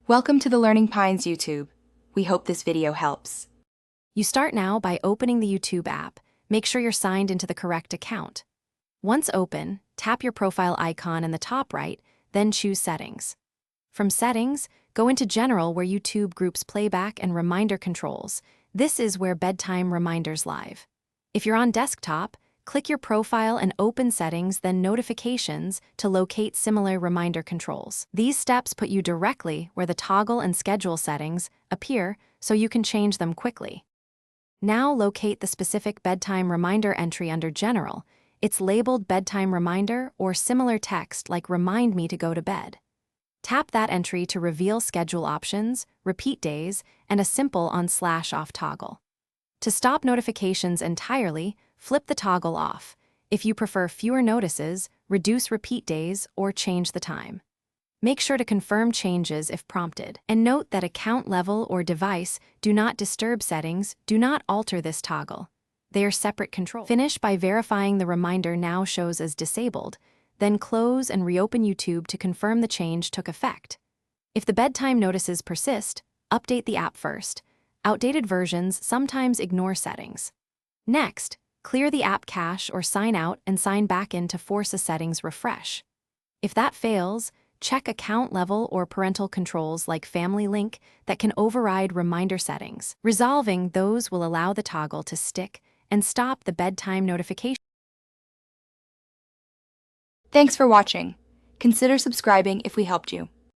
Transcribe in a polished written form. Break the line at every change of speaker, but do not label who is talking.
Welcome to the Learning Pines YouTube. We hope this video helps.
You start now by opening the YouTube app. Make sure you're signed into the correct account. Once open, tap your profile icon in the top right, then choose Settings. From Settings, go into General where YouTube groups playback and reminder controls. This is where Bedtime reminders live. If you're on desktop, click your profile and open Settings, then Notifications to locate similar reminder controls. These steps put you directly where the toggle and schedule settings appear so you can change them quickly. Now locate the specific bedtime reminder entry under General. It's labeled Bedtime Reminder or similar text like Remind Me to Go to Bed. Tap that entry to reveal schedule options, repeat days, and a simple on/off toggle. To stop notifications entirely, flip the toggle off. If you prefer fewer notices, reduce repeat days or change the time. Make sure to confirm changes if prompted. And note that account level or device do not disturb settings do not alter this toggle. They are separate controls. Finish by verifying the reminder now shows as disabled, then close and reopen YouTube to confirm the change took effect. If the bedtime notices persist, update the app first. Outdated versions sometimes ignore settings. Next, clear the app cache or sign out and sign back in to force a settings refresh. If that fails, check account level or parental controls like Family Link that can override reminder settings. Resolving those will allow the toggle to stick and stop the bedtime notification.
Thanks for watching. Consider subscribing if we helped you.